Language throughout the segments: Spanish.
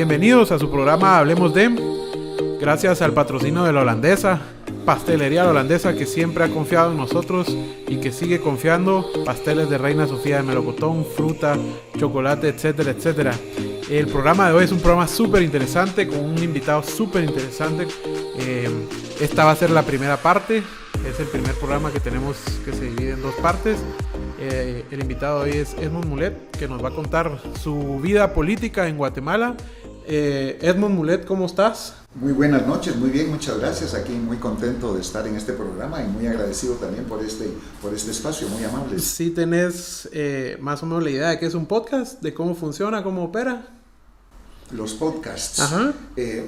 bienvenidos a su programa Hablemos de. Gracias al patrocinio de la Holandesa, Pastelería La Holandesa, que siempre ha confiado en nosotros y que sigue confiando. Pasteles de Reina Sofía de melocotón, fruta, chocolate, etcétera, etcétera. El programa de hoy es un programa súper interesante con un invitado súper interesante. Esta va a ser la primera parte. Es el primer programa que tenemos que se divide en dos partes. El invitado de hoy es Edmond Mulet, que nos va a contar su vida política en Guatemala. Edmond Mulet, ¿cómo estás? Muy buenas noches, muy bien, muchas gracias. Aquí muy contento de estar en este programa y muy agradecido también por este espacio, muy amable. Sí, tenés más o menos la idea de qué es un podcast, de cómo funciona, cómo opera. Los podcasts,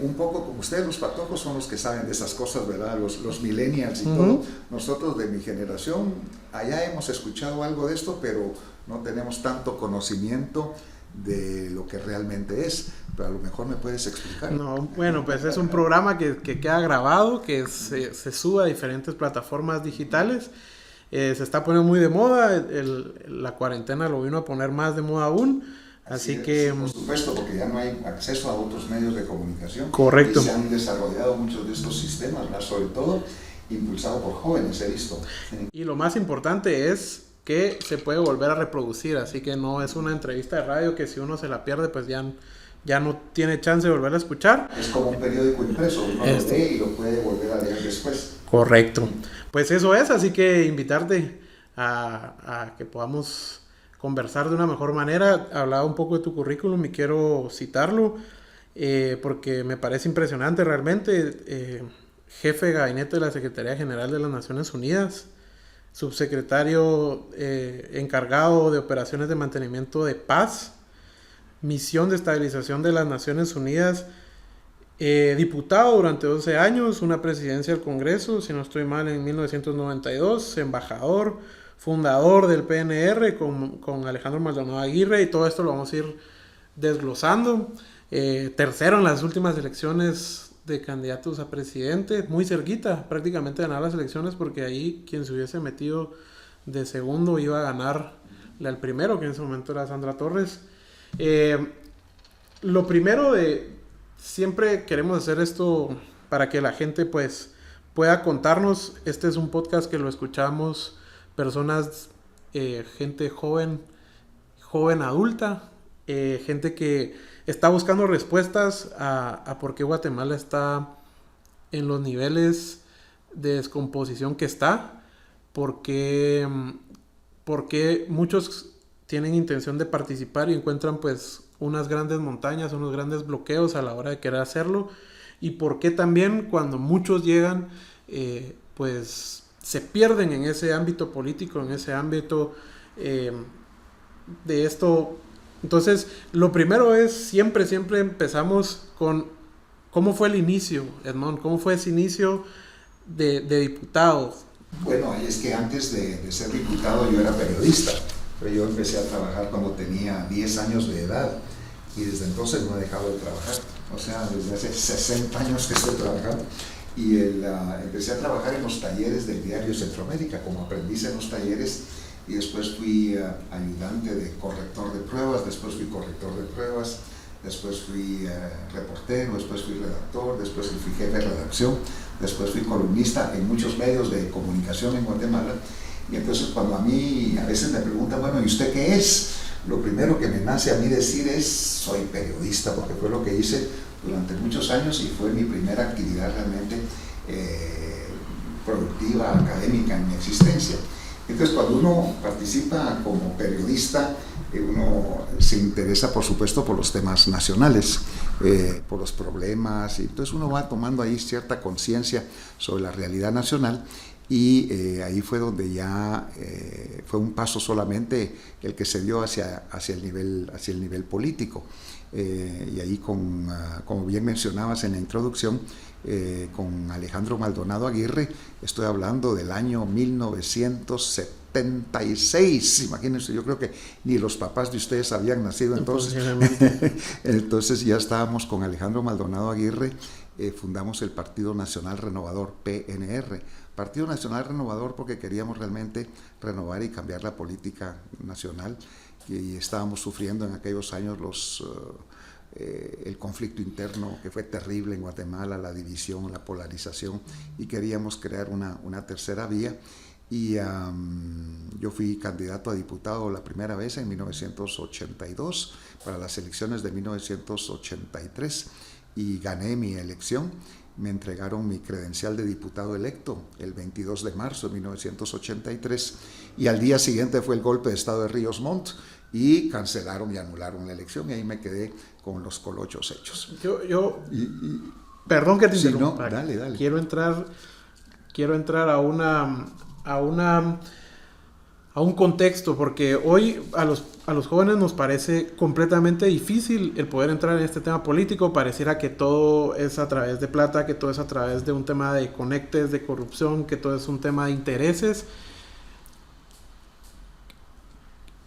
un poco como ustedes los patojos son los que saben de esas cosas, ¿verdad? Los millennials y todo. Nosotros de mi generación, allá hemos escuchado algo de esto, pero no tenemos tanto conocimiento de lo que realmente es. Pero a lo mejor me puedes explicar. No, bueno, pues es un programa que queda grabado, que se sube a diferentes plataformas digitales. Se está poniendo muy de moda, la cuarentena lo vino a poner más de moda aún. Así que... Por supuesto, porque ya no hay acceso a otros medios de comunicación. Correcto. Y se han desarrollado muchos de estos sistemas, ¿verdad? Sobre todo impulsado por jóvenes, he visto. Y lo más importante es que se puede volver a reproducir, así que no es una entrevista de radio que si uno se la pierde, pues ya no tiene chance de volver a escuchar. Es como un periódico impreso, uno lo lee y lo puede volver a leer después. Correcto. Pues eso es, así que invitarte a que podamos conversar de una mejor manera. Hablaba un poco de tu currículum y quiero citarlo porque me parece impresionante realmente. Jefe de gabinete de la Secretaría General de las Naciones Unidas, subsecretario encargado de operaciones de mantenimiento de paz, misión de estabilización de las Naciones Unidas, diputado durante 12 años, una presidencia del Congreso, si no estoy mal, en 1992, embajador, fundador del PNR con Alejandro Maldonado Aguirre, y todo esto lo vamos a ir desglosando. Tercero en las últimas elecciones de candidatos a presidente, muy cerquita prácticamente de ganar las elecciones, porque ahí quien se hubiese metido de segundo iba a ganar al primero, que en ese momento era Sandra Torres. Lo primero siempre queremos hacer esto para que la gente pues pueda contarnos. Este es un podcast que lo escuchamos personas, gente joven adulta, gente que está buscando respuestas a por qué Guatemala está en los niveles de descomposición que está, porque muchos tienen intención de participar y encuentran pues unas grandes montañas, unos grandes bloqueos a la hora de querer hacerlo, y por qué también cuando muchos llegan pues se pierden en ese ámbito político, en ese ámbito de esto. Entonces, lo primero es, siempre empezamos con ¿cómo fue el inicio, Edmond? ¿Cómo fue ese inicio de diputado? Bueno, es que antes de ser diputado yo era periodista, pero yo empecé a trabajar cuando tenía 10 años de edad y desde entonces no he dejado de trabajar. O sea, desde hace 60 años que estoy trabajando. Y empecé a trabajar en los talleres del diario Centroamérica, como aprendiz en los talleres, y después fui ayudante de corrector de pruebas, después fui corrector de pruebas, después fui reportero, después fui redactor, después fui jefe de redacción, después fui columnista en muchos medios de comunicación en Guatemala. Y entonces cuando a mí a veces me preguntan, bueno, ¿y usted qué es? Lo primero que me nace a mí decir es, soy periodista, porque fue lo que hice durante muchos años y fue mi primera actividad realmente productiva, académica en mi existencia. Entonces, cuando uno participa como periodista, uno se interesa, por supuesto, por los temas nacionales, por los problemas, y entonces uno va tomando ahí cierta conciencia sobre la realidad nacional. Y ahí fue donde ya fue un paso solamente el que se dio hacia el nivel político. Y ahí como bien mencionabas en la introducción, con Alejandro Maldonado Aguirre, estoy hablando del año 1976, imagínense, yo creo que ni los papás de ustedes habían nacido entonces. Entonces ya estábamos con Alejandro Maldonado Aguirre, fundamos el Partido Nacional Renovador, PNR. Partido Nacional Renovador porque queríamos realmente renovar y cambiar la política nacional, y estábamos sufriendo en aquellos años el conflicto interno que fue terrible en Guatemala, la división, la polarización, y queríamos crear una tercera vía. Y yo fui candidato a diputado la primera vez en 1982 para las elecciones de 1983 y gané mi elección. Me entregaron mi credencial de diputado electo el 22 de marzo de 1983 y al día siguiente fue el golpe de estado de Ríos Montt y cancelaron y anularon la elección y ahí me quedé con los colochos hechos. Perdón que te interrumpa. Sí, no, dale. Quiero entrar a un contexto, porque hoy a los jóvenes nos parece completamente difícil el poder entrar en este tema político. Pareciera que todo es a través de plata, que todo es a través de un tema de conectes, de corrupción, que todo es un tema de intereses.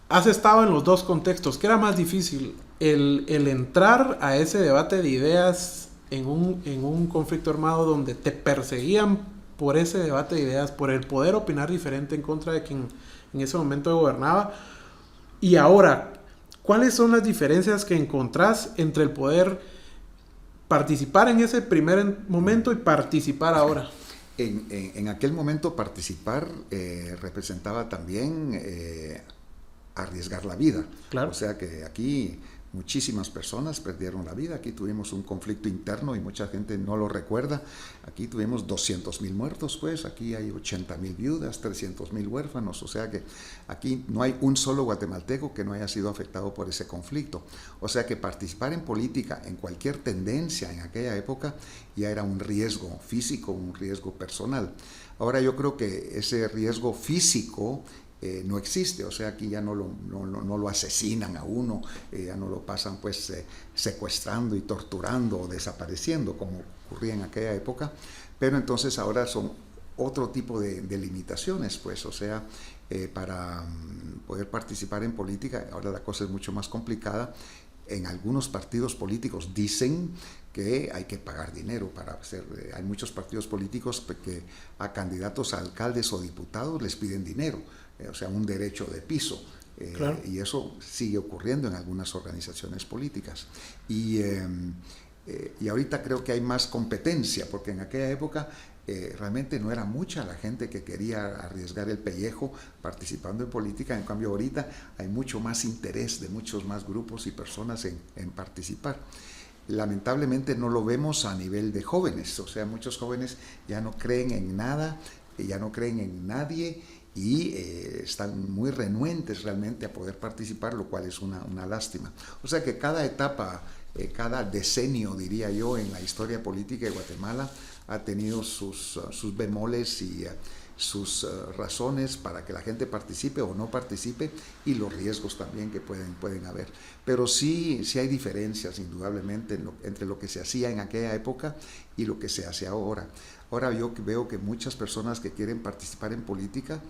Has estado en los dos contextos. ¿Qué era más difícil? El entrar a ese debate de ideas en un conflicto armado donde te perseguían por ese debate de ideas, por el poder opinar diferente en contra de quien en ese momento gobernaba. Y ahora, ¿cuáles son las diferencias que encontrás entre el poder participar en ese primer momento y participar ahora? En aquel momento participar representaba también arriesgar la vida. Claro. O sea que aquí muchísimas personas perdieron la vida. Aquí tuvimos un conflicto interno y mucha gente no lo recuerda. Aquí tuvimos 200,000 muertos, pues. Aquí hay 80,000 viudas, 300,000 huérfanos. O sea que aquí no hay un solo guatemalteco que no haya sido afectado por ese conflicto. O sea que participar en política, en cualquier tendencia en aquella época, ya era un riesgo físico, un riesgo personal. Ahora yo creo que ese riesgo físico no existe, o sea, aquí ya no lo asesinan a uno, ya no lo pasan pues secuestrando y torturando o desapareciendo como ocurría en aquella época, pero entonces ahora son otro tipo de limitaciones, pues, o sea, para poder participar en política, ahora la cosa es mucho más complicada. En algunos partidos políticos dicen que hay que pagar dinero para hacer, hay muchos partidos políticos que a candidatos a alcaldes o diputados les piden dinero, o sea, un derecho de piso. Claro. Y eso sigue ocurriendo en algunas organizaciones políticas. Y ahorita creo que hay más competencia, porque en aquella época realmente no era mucha la gente que quería arriesgar el pellejo participando en política. En cambio ahorita hay mucho más interés de muchos más grupos y personas en participar. Lamentablemente no lo vemos a nivel de jóvenes, o sea, muchos jóvenes ya no creen en nada, ya no creen en nadie y están muy renuentes realmente a poder participar, lo cual es una lástima. O sea que cada etapa, cada decenio, diría yo, en la historia política de Guatemala ha tenido sus bemoles y sus razones para que la gente participe o no participe y los riesgos también que pueden haber. Pero sí hay diferencias indudablemente entre lo que se hacía en aquella época y lo que se hace ahora. Ahora yo veo que muchas personas que quieren participar en política,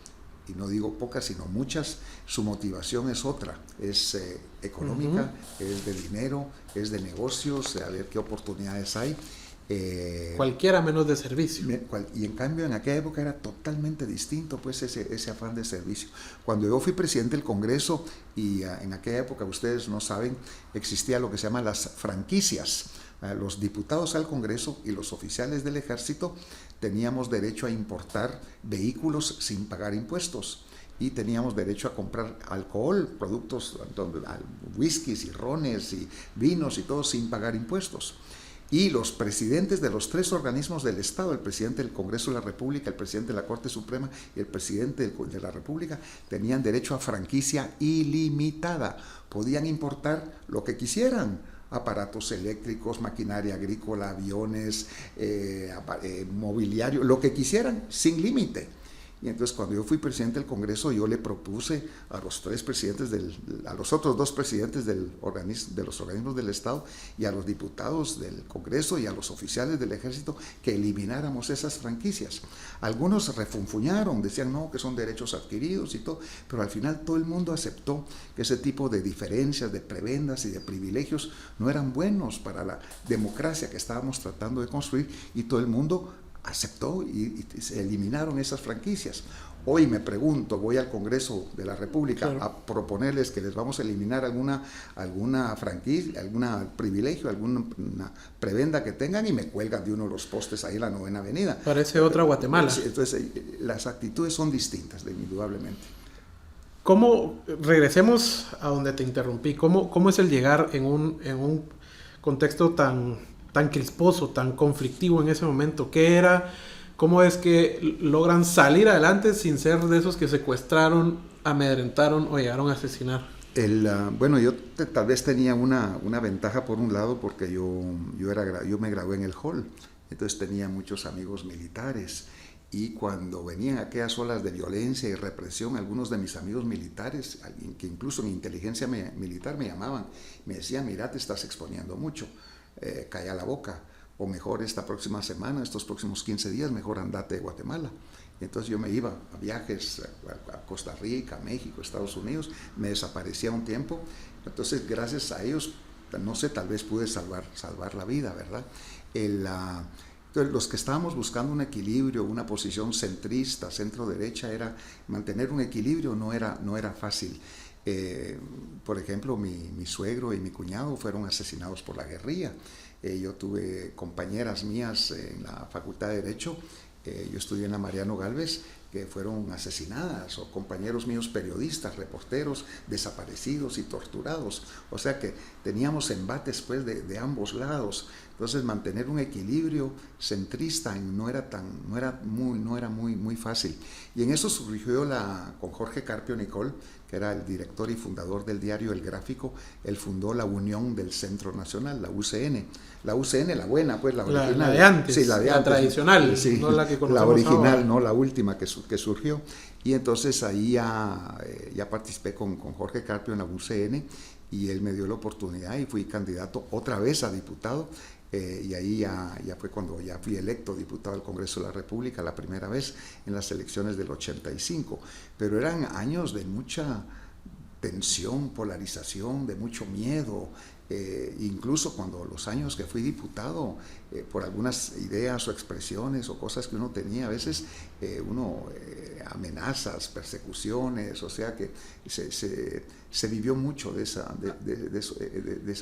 y no digo pocas, sino muchas, su motivación es otra, es económica, es de dinero, es de negocios, a ver qué oportunidades hay. Cualquiera menos de servicio. Y en cambio en aquella época era totalmente distinto, pues ese afán de servicio. Cuando yo fui presidente del Congreso, y en aquella época, ustedes no saben, existía lo que se llama las franquicias. Los diputados al Congreso y los oficiales del Ejército teníamos derecho a importar vehículos sin pagar impuestos y teníamos derecho a comprar alcohol, productos, whiskies y rones y vinos y todo sin pagar impuestos. Y los presidentes de los tres organismos del Estado, el presidente del Congreso de la República, el presidente de la Corte Suprema y el presidente de la República, tenían derecho a franquicia ilimitada. Podían importar lo que quisieran, aparatos eléctricos, maquinaria agrícola, aviones, mobiliario, lo que quisieran, sin límite. Y entonces cuando yo fui presidente del Congreso, yo le propuse a los otros dos presidentes de los organismos del Estado y a los diputados del Congreso y a los oficiales del Ejército que elimináramos esas franquicias. Algunos refunfuñaron, decían no, que son derechos adquiridos y todo, pero al final todo el mundo aceptó que ese tipo de diferencias, de prebendas y de privilegios no eran buenos para la democracia que estábamos tratando de construir y todo el mundo aceptó y se eliminaron esas franquicias. hoy me pregunto, voy al Congreso de la República claro, a proponerles que les vamos a eliminar alguna franquicia, algún privilegio, alguna prebenda que tengan, y me cuelgan de uno de los postes ahí en la 9ª Avenida. parece otra Guatemala. Entonces, las actitudes son distintas, indudablemente. Regresemos a donde te interrumpí, ¿cómo es el llegar en un contexto tan crisposo, tan conflictivo en ese momento? ¿Qué era? ¿Cómo es que logran salir adelante sin ser de esos que secuestraron, amedrentaron o llegaron a asesinar? Bueno, yo tal vez tenía una ventaja por un lado, porque yo me gradué en el Hall, entonces tenía muchos amigos militares, y cuando venían aquellas olas de violencia y represión, algunos de mis amigos militares, que incluso en inteligencia militar me llamaban, me decían: mira, te estás exponiendo mucho, calla la boca, o mejor esta próxima semana, estos próximos 15 días, mejor andate de Guatemala. Y entonces yo me iba a viajes a Costa Rica, México, Estados Unidos, me desaparecía un tiempo. Entonces, gracias a ellos, no sé, tal vez pude salvar la vida, ¿verdad? Entonces, los que estábamos buscando un equilibrio, una posición centrista, centro-derecha, era mantener un equilibrio, no era fácil. Por ejemplo, mi suegro y mi cuñado fueron asesinados por la guerrilla. Yo tuve compañeras mías en la Facultad de Derecho, yo estudié en la Mariano Gálvez, que fueron asesinadas, o compañeros míos periodistas, reporteros, desaparecidos y torturados. O sea que teníamos embates pues de ambos lados. Entonces, mantener un equilibrio centrista no era muy fácil. Y en eso surgió con Jorge Carpio Nicol, que era el director y fundador del diario El Gráfico. Él fundó la Unión del Centro Nacional, la UCN. La UCN, la buena, pues, la original. La de antes, sí, la antes, tradicional, sí, no la que conocemos la original, ahora. no la última que surgió. Y entonces ahí ya participé con Jorge Carpio en la UCN, y él me dio la oportunidad y fui candidato otra vez a diputado. Y ahí ya fue cuando ya fui electo diputado del Congreso de la República la primera vez en las elecciones del 85. Pero eran años de mucha tensión, polarización, de mucho miedo. Incluso cuando los años que fui diputado, por algunas ideas o expresiones o cosas que uno tenía, a veces amenazas, persecuciones, o sea que se vivió mucho de esa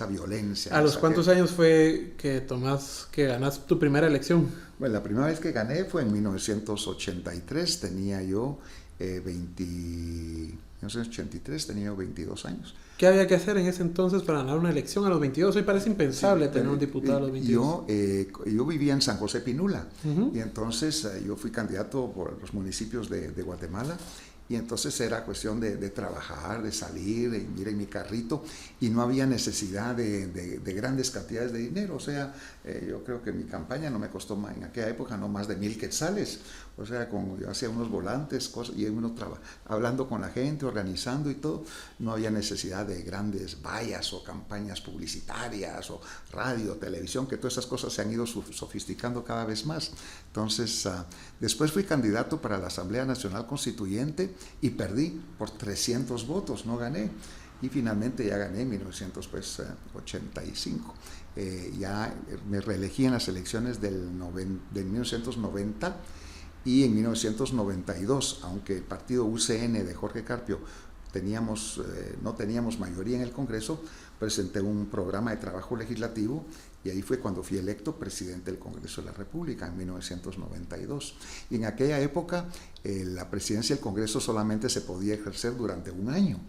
violencia. ¿A los cuántos años fue que ganaste tu primera elección? Bueno, la primera vez que gané fue en 1983, tenía yo 1983 tenía 22 años. ¿Qué había que hacer en ese entonces para ganar una elección a los 22? Hoy parece impensable tener un diputado a los 22. Yo vivía en San José Pinula, y entonces yo fui candidato por los municipios de Guatemala, y entonces era cuestión de trabajar, de salir, de ir en mi carrito, y no había necesidad de grandes cantidades de dinero. O sea, yo creo que mi campaña no me costó más, en aquella época no más de 1,000 quetzales. O sea, yo hacía unos volantes, cosas, y uno hablando con la gente, organizando y todo. No había necesidad de grandes vallas o campañas publicitarias o radio, televisión, que todas esas cosas se han ido sofisticando cada vez más. Entonces, después fui candidato para la Asamblea Nacional Constituyente y perdí por 300 votos, no gané. Y finalmente ya gané en 1985. Ya me reelegí en las elecciones del 1990. Y en 1992, aunque el partido UCN de Jorge Carpio no teníamos mayoría en el Congreso, presenté un programa de trabajo legislativo, y ahí fue cuando fui electo presidente del Congreso de la República en 1992. Y en aquella época la presidencia del Congreso solamente se podía ejercer durante un año.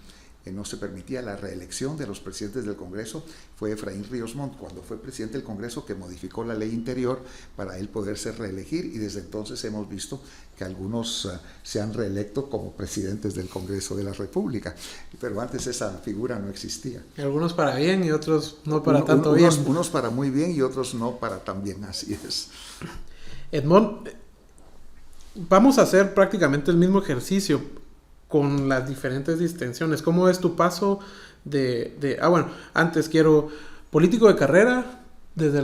No se permitía la reelección de los presidentes del Congreso. Fue Efraín Ríos Montt, cuando fue presidente del Congreso, que modificó la ley interior para él poderse reelegir, y desde entonces hemos visto que algunos se han reelecto como presidentes del Congreso de la República, pero antes esa figura no existía. Algunos para bien y otros no para tanto bien. Unos para muy bien y otros no para tan bien, así es. Edmond, vamos a hacer prácticamente el mismo ejercicio con las diferentes distensiones. ¿Cómo es tu paso antes político de carrera, desde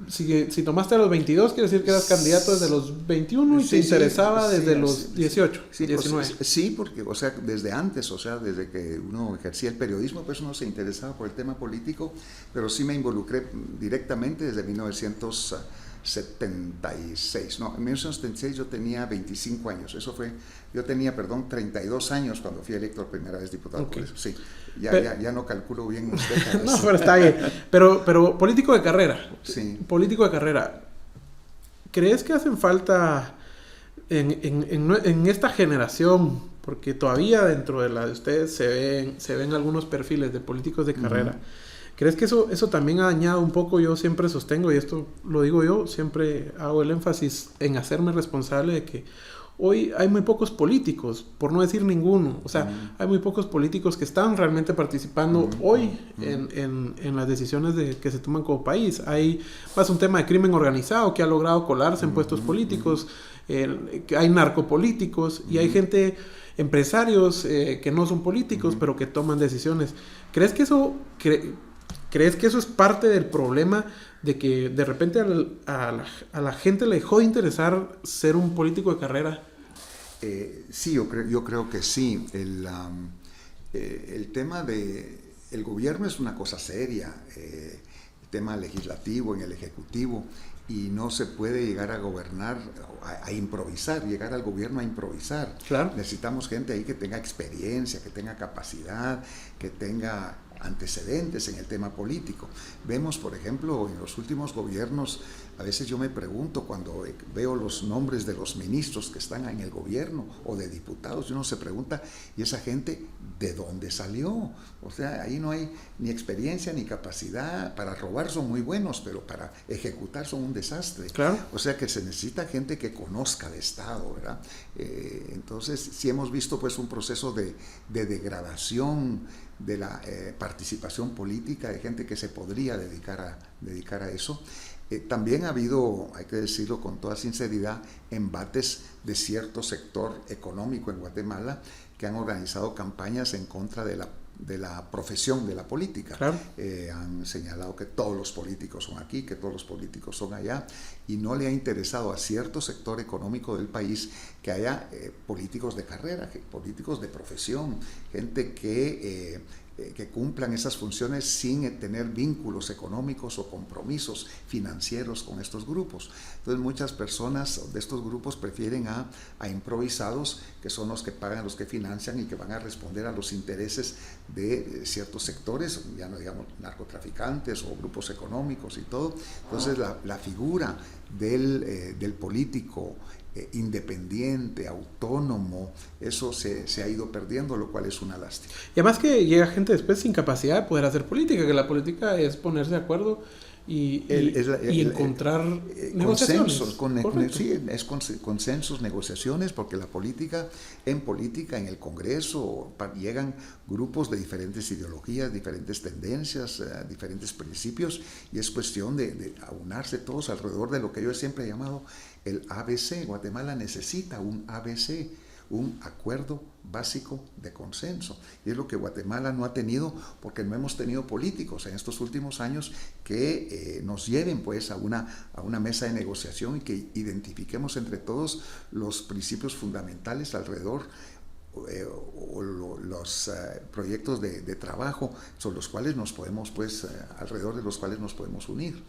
si tomaste a los 22, quiere decir que eras candidato desde los 21 y te interesaba desde los 18, 19. Sí, porque, o sea, desde antes, o sea, desde que uno ejercía el periodismo, pues uno se interesaba por el tema político, pero sí me involucré directamente desde 1970 1976. No, en 1976 yo tenía 25 años. Yo tenía, 32 años cuando fui electo por primera vez diputado. Okay. Por eso, sí. Ya no calculo bien las décadas. No, pero está bien. Pero político de carrera. Sí. Político de carrera. ¿Crees que hacen falta en esta generación? Porque todavía dentro de la de ustedes se ven algunos perfiles de políticos de carrera. ¿Crees que eso también ha dañado un poco? Yo siempre sostengo, y esto lo digo yo, siempre hago el énfasis en hacerme responsable de que hoy hay muy pocos políticos, por no decir ninguno. O sea, hay muy pocos políticos que están realmente participando hoy en las decisiones que se toman como país. Hay más un tema de crimen organizado que ha logrado colarse en puestos políticos, hay narcopolíticos y hay gente, empresarios que no son políticos, pero que toman decisiones. ¿Crees que eso es parte del problema de que de repente a la gente le dejó de interesar ser un político de carrera? Sí, yo creo que sí. El tema el gobierno es una cosa seria, el tema legislativo en el ejecutivo, y no se puede llegar a gobernar, a improvisar, llegar al gobierno a improvisar. Claro. Necesitamos gente ahí que tenga experiencia, que tenga capacidad, que tenga antecedentes en el tema político. Vemos, por ejemplo, en los últimos gobiernos, a veces yo me pregunto cuando veo los nombres de los ministros que están en el gobierno o de diputados, uno se pregunta, ¿y esa gente de dónde salió? O sea, ahí no hay ni experiencia ni capacidad. Para robar son muy buenos, pero para ejecutar son un desastre. Claro. O sea que se necesita gente que conozca de Estado, ¿verdad? Entonces, sí hemos visto pues un proceso de degradación de la participación política, de gente que se podría dedicar a eso. También ha habido, hay que decirlo con toda sinceridad, embates de cierto sector económico en Guatemala que han organizado campañas en contra de la profesión de la política. Claro. Han señalado que todos los políticos son aquí, que todos los políticos son allá, y no le ha interesado a cierto sector económico del país que haya políticos de carrera, políticos de profesión, gente que cumplan esas funciones sin tener vínculos económicos o compromisos financieros con estos grupos. Entonces muchas personas de estos grupos prefieren a improvisados, que son los que pagan, los que financian y que van a responder a los intereses de ciertos sectores, ya no digamos narcotraficantes o grupos económicos y todo. Entonces la figura del político independiente, autónomo, eso se ha ido perdiendo, lo cual es una lástima. Y además que llega gente después sin capacidad de poder hacer política, que la política es ponerse de acuerdo y encontrar negociaciones. Consensos, negociaciones, porque en política, en el Congreso, llegan grupos de diferentes ideologías, diferentes tendencias, diferentes principios, y es cuestión de aunarse todos alrededor de lo que yo siempre he llamado el ABC. Guatemala necesita un ABC, un acuerdo básico de consenso, y es lo que Guatemala no ha tenido, porque no hemos tenido políticos en estos últimos años que nos lleven pues a una mesa de negociación y que identifiquemos entre todos los principios fundamentales alrededor o los proyectos de trabajo sobre los cuales nos podemos alrededor de los cuales nos podemos unir.